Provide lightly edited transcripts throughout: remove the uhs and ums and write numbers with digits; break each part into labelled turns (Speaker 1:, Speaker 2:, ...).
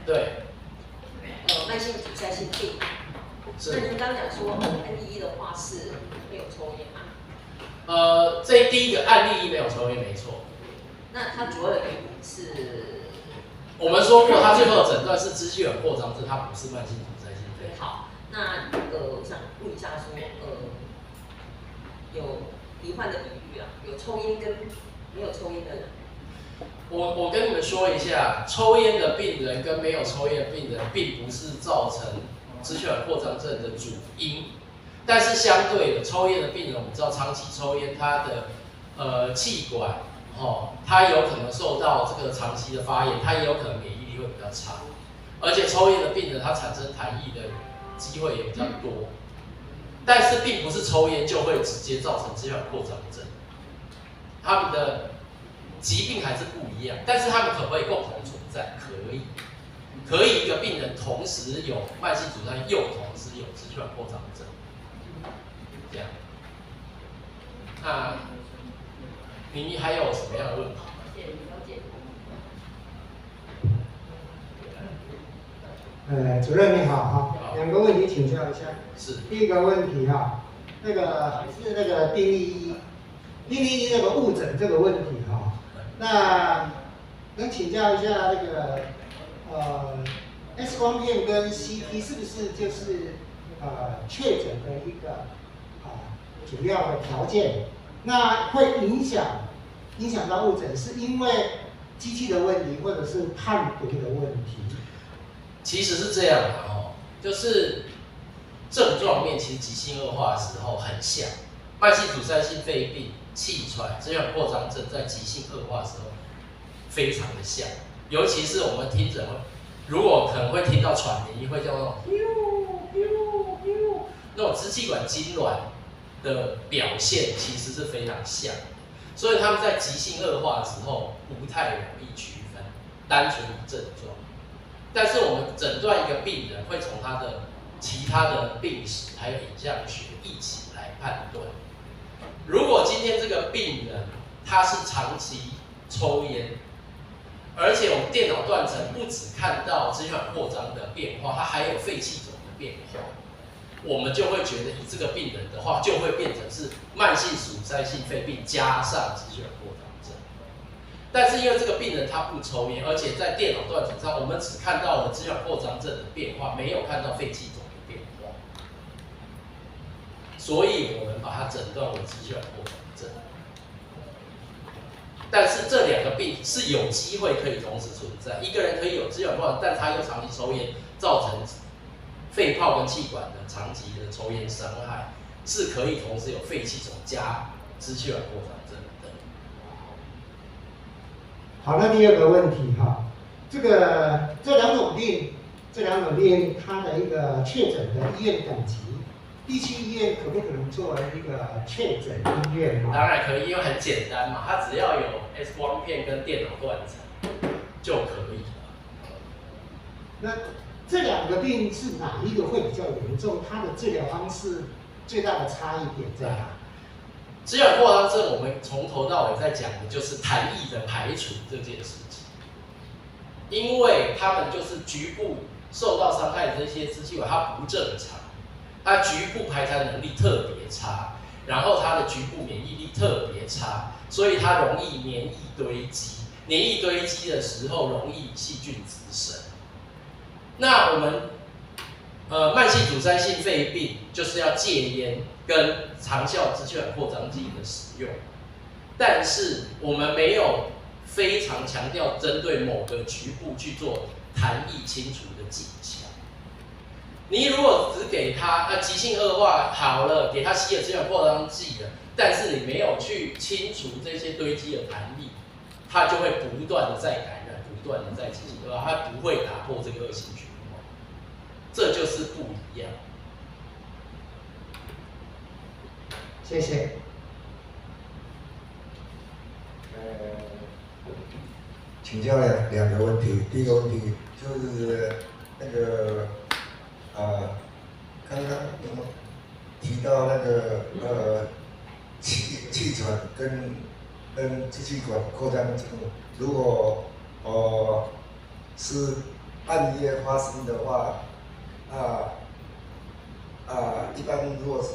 Speaker 1: 对。
Speaker 2: 慢性阻塞性病。
Speaker 1: 是。
Speaker 2: 那您刚讲说案例一的话是没有抽烟嘛？
Speaker 1: 这第一个案例一没有抽烟，没错。
Speaker 2: 那它主要的原因是？
Speaker 1: 我们说过，它最后的诊断是支气管扩张症，它不是慢性阻塞性肺。
Speaker 2: 好，那我想问一下说，有罹患的比率啊，有抽烟跟没有抽烟的人。
Speaker 1: 我跟你们说一下，抽烟的病人跟没有抽烟的病人，并不是造成支气管扩张症的主因。但是相对的，抽烟的病人，我们知道长期抽烟，他的气管它有可能受到这个长期的发炎，它也有可能免疫力会比较差。而且抽烟的病人，他产生痰液的机会也比较多。但是并不是抽烟就会直接造成支气管扩张症，他们的疾病还是不一样，但是他们可不可以共同存在？可以，可以一个病人同时有慢性阻塞，又同时有支气管扩张症，这样。那你还有什么样的问题？
Speaker 3: 主任你好哈，两个问题请教一下。
Speaker 1: 是。
Speaker 3: 第一个问题哈，那个还是那个病例一那个误诊这个问题哈，那能请教一下那个X 光片跟 CT 是不是就是确诊的一个主要的条件？那会影响到误诊，是因为机器的问题，或者是判读的问题？
Speaker 1: 其实是这样的就是症状面其实急性恶化的时候很像，慢性阻塞性肺病、气喘、支气管扩张症在急性恶化的时候非常的像，尤其是我们听诊如果可能会听到喘鸣，会叫那种那种支气管痉挛的表现，其实是非常像的，所以他们在急性恶化的时候不太容易区分，单纯以症状。但是我们诊断一个病人，会从他的其他的病史还有影像学一起来判断。如果今天这个病人他是长期抽烟，而且我们电脑断层不只看到支气管扩张的变化，它还有肺气肿的变化，我们就会觉得以这个病人的话，就会变成是慢性阻塞性肺病加上支气管扩张症。但是因为这个病人他不抽烟，而且在电脑断层上，我们只看到了支气管扩张症的变化，没有看到肺气肿的变化，所以我们把它诊断为支气管扩张症。但是这两个病是有机会可以同时存在，一个人可以有支气管扩张，但他又长期抽烟，造成肺泡跟气管的长期的抽烟伤害，是可以同时有肺气肿加支气管扩张症的。
Speaker 3: 好，那第二个问题哈，这两种病它的一个确诊的医院等级，地区医院可不可能作为一个确诊医院呢？
Speaker 1: 当然可以，因为很简单嘛，它只要有 X 光片跟电脑断层就可以了。
Speaker 3: 那这两个病是哪一个会比较严重？它的治疗方式最大的差异点在哪？
Speaker 1: 支气管扩张症，我们从头到尾在讲的就是痰液的排除这件事情，因为他们就是局部受到伤害的这些支气管，它不正常，它局部排痰能力特别差，然后它的局部免疫力特别差，所以它容易黏液堆积，黏液堆积的时候容易细菌滋生。那我们慢性阻塞性肺病就是要戒烟跟长效支气管扩张剂的使用，但是我们没有非常强调针对某个局部去做痰液清除的技巧。你如果只给他急性恶化好了，给他吸了支气管扩张剂了，但是你没有去清除这些堆积的痰液，它就会不断的在感染，不断的在急性恶化，它不会打破这个恶性循环，这就是不一样。
Speaker 3: 谢谢。
Speaker 4: 请教两个问题。第一个问题就是那个刚刚提到那个气喘跟支气管扩张症，如果是半夜发生的话，一般如果是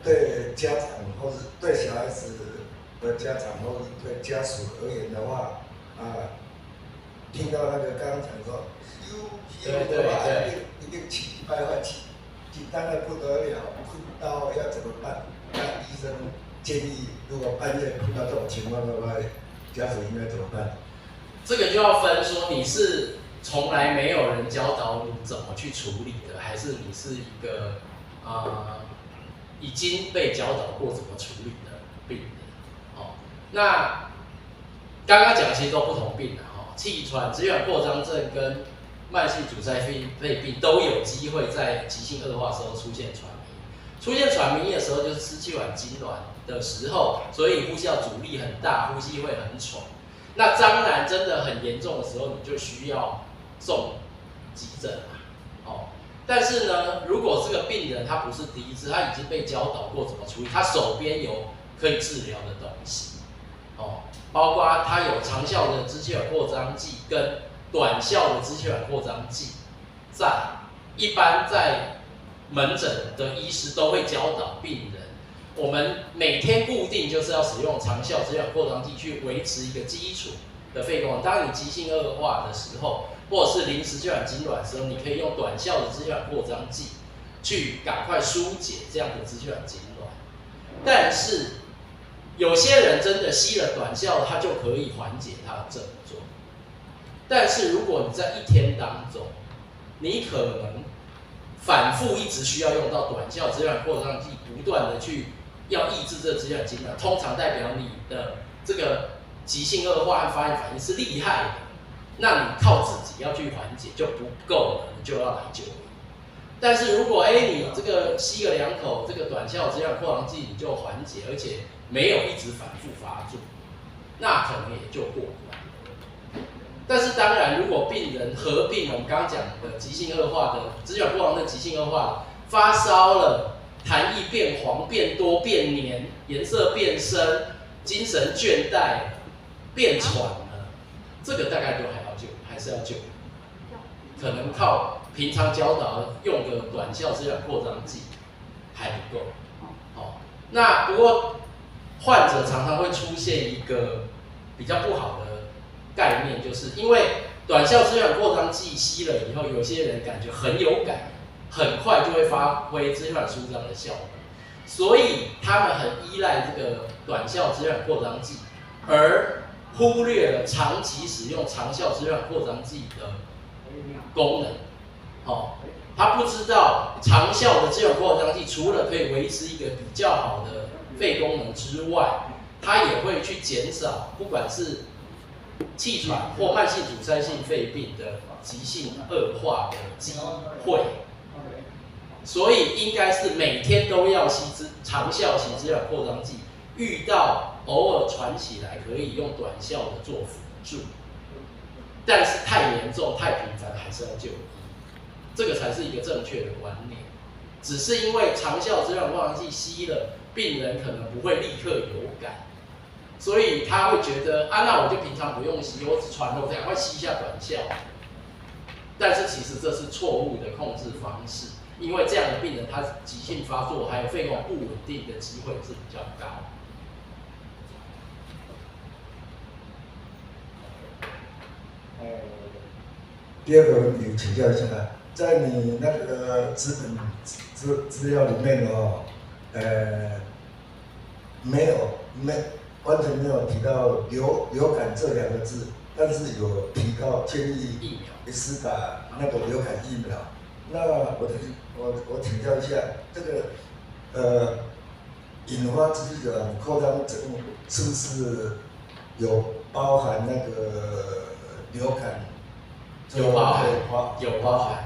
Speaker 4: 对家长或是对小孩子的家长或是对家属而言的话，听到那个刚刚讲说，一定气败坏，紧张的不得了，不知道要怎么办。那医生建议，如果半夜碰到这种情况的话，家属应该怎么办？
Speaker 1: 这个就要分说你是从来没有人教导你怎么去处理的，还是你是一个已经被教导过怎么处理的病人。哦，那刚刚讲的其实都不同病了哈，气喘、支气管扩张症跟慢性阻塞肺病都有机会在急性恶化的时候出现喘鸣。出现喘鸣的时候，就是支气管痉挛的时候，所以呼吸道阻力很大，呼吸会很喘。那当然，真的很严重的时候，你就需要送急诊嘛。哦，但是呢，如果这个病人他不是第一次，他已经被教导过怎么处理，他手边有可以治疗的东西，哦，包括他有长效的支气管扩张剂跟短效的支气管扩张剂，一般在门诊的医师都会教导病人。我们每天固定就是要使用长效支气管扩张剂去维持一个基础的肺功能。当你急性恶化的时候，或者是临时支气管痉挛的时候，你可以用短效的支气管扩张剂去赶快疏解这样的支气管痉挛。但是有些人真的吸了短效的，他就可以缓解他的症状。但是如果你在一天当中，你可能反复一直需要用到短效支气管扩张剂，不断的去要抑制这支气管痉挛，通常代表你的这个急性恶化和发炎反应是厉害的，那你靠自己要去缓解就不够了，你就要来就医。但是如果你这个吸个2口这个短效支气管扩张剂你就缓解，而且没有一直反复发作，那可能也就过关。但是当然，如果病人合并我们刚刚讲的急性恶化的支气管扩张症、急性恶化，发烧了，痰液变黄、变多、变黏，颜色变深，精神倦怠，变喘了，这个大概就还是要救，可能靠平常教导用个短效支气管扩张剂还不够。好，那不过患者常常会出现一个比较不好的概念，就是因为短效支气管扩张剂吸了以后，有些人感觉很有感，很快就会发挥支气管舒张的效果，所以他们很依赖这个短效支气管扩张剂，而忽略了长期使用长效支气管扩张剂的功能。他不知道长效的支气管扩张剂除了可以维持一个比较好的肺功能之外，它也会去减少不管是气喘或慢性阻塞性肺病的急性恶化的机会，所以应该是每天都要吸长效型支气管扩张剂，遇到偶尔喘起来可以用短效的做辅助，但是太严重太频繁还是要就医，这个才是一个正确的观念。只是因为长效支气管扩张剂吸了，病人可能不会立刻有感，所以他会觉得那我就平常不用吸，我只喘了，我赶快吸一下短效。但是其实这是错误的控制方式，因为这样的病人他急性发作还有肺功能不稳定的机会是比较高。
Speaker 4: 第二个问题请教一下，在你那个资料里面完全没有提到流感这2个字，但是有提到建议施打那个流感疫苗。那我请教一下，这个引发支气管扩张症是不是有包含那个流感？
Speaker 1: 有包含。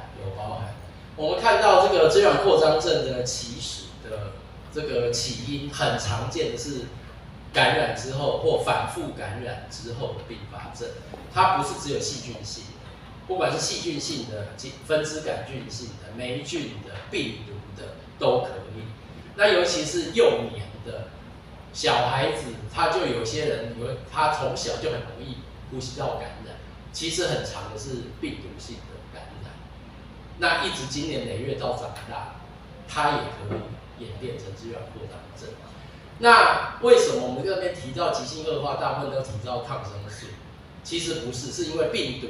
Speaker 1: 我们看到这个支气管扩张症的起始的这个起因，很常见的是感染之后或反复感染之后的并发症，它不是只有细菌性的，不管是细菌性的、分支杆菌性的、霉菌的、病毒的都可以。那尤其是幼年的小孩子，他就有些人他从小就很容易呼吸道感染，其实很长的是病毒性的感染，那一直经年累月到长大，它也可以演变成支气管扩张症。那为什么我们这边提到急性恶化，大部分都提到抗生素？其实不是，是因为病毒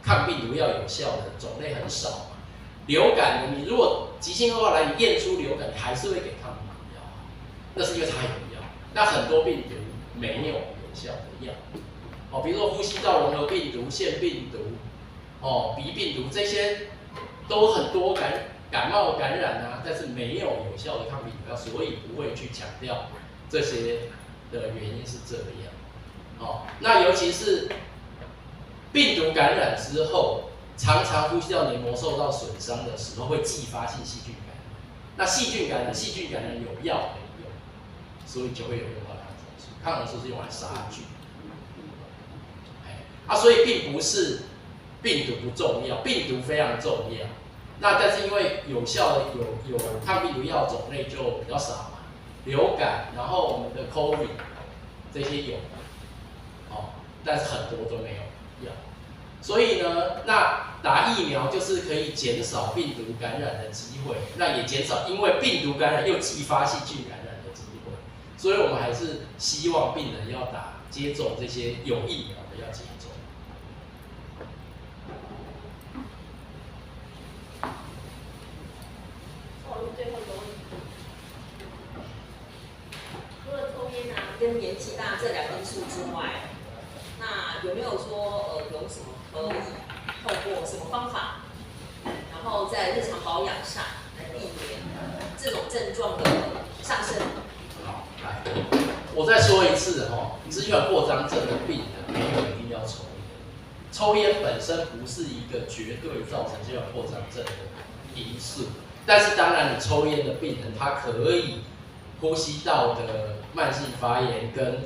Speaker 1: 抗病毒药有效的种类很少嘛。流感的，你如果急性恶化来，你验出流感，你还是会给抗病毒药，那是因为它有药。那很多病毒没有有效的药，比如说呼吸道融合病毒、腺病毒、鼻病毒这些都很多感冒感染啊，但是没有有效的抗病毒药，所以不会去强调这些的原因是这样。那尤其是病毒感染之后，常常呼吸道黏膜受到损伤的时候，会继发性细菌感染。那细菌感染有药可以用，所以就会有用到抗生素。抗生素是用来杀菌。所以并不是病毒不重要，病毒非常重要。那但是因为有效的有抗病毒药种类就比较少嘛，流感，然后我们的 COVID 这些有，但是很多都没有药。所以呢，那打疫苗就是可以减少病毒感染的机会，那也减少因为病毒感染又继发细菌感染的机会。所以我们还是希望病人要接种这些有疫苗的要接种。
Speaker 2: 最后一个问题，除了抽烟跟年纪大这2因素之外，那有没有说有什么可以透过什么方法，然后在日常保养上来避免这种症状的上升？
Speaker 1: 好，来，我再说一次支气管扩张症的病人没有一定要抽烟，抽烟本身不是一个绝对造成支气管扩张症的因素。但是当然，你抽烟的病人，他可以呼吸道的慢性发炎跟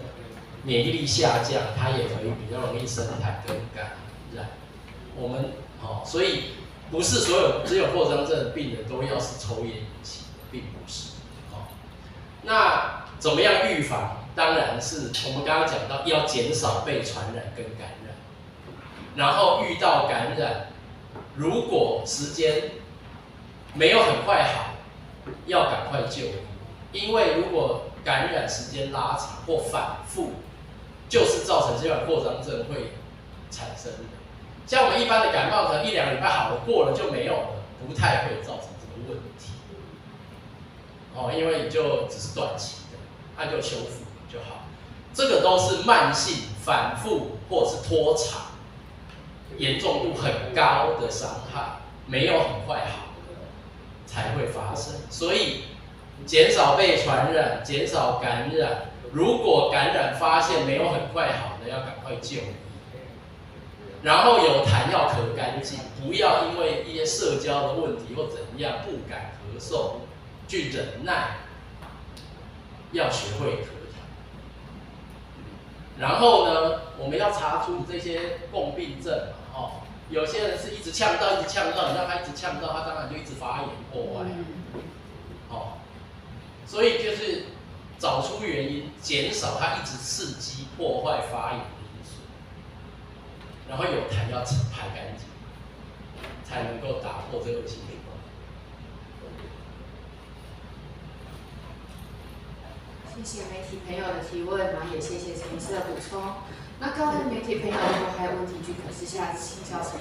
Speaker 1: 免疫力下降，他也可以比较容易生痰跟感染。我们所以不是所有支气管扩张症的病人都要是抽烟引起的，并不是。那怎么样预防？当然是我们刚刚讲到，要减少被传染跟感染，然后遇到感染，如果时间没有很快好，要赶快就医，因为如果感染时间拉长或反复，就是造成支气管扩张症会产生的。像我们一般的感冒，可能1-2个礼拜好了，过了就没有了，不太会造成这个问题。因为你就只是短期的，它就修复就好。这个都是慢性、反复或者是拖长、严重度很高的伤害，没有很快好才会发生。所以减少被传染，减少感染。如果感染发现没有很快好的，要赶快就医。然后有痰要咳干净，不要因为一些社交的问题或怎样不敢咳嗽，去忍耐，要学会咳痰。然后呢，我们要查出这些共病症嘛，有些人是一直呛到，你让他一直呛到，他当然就一直发炎破坏。所以就是找出原因，减少他一直刺激破坏发炎的因素，然后有痰要排干净，才能够打破这个恶性循环。
Speaker 5: 谢谢媒体朋友的提问，然后也谢谢陈医师的补充。那各位媒体朋友，如果还有问题，就可以私下请教陈医师。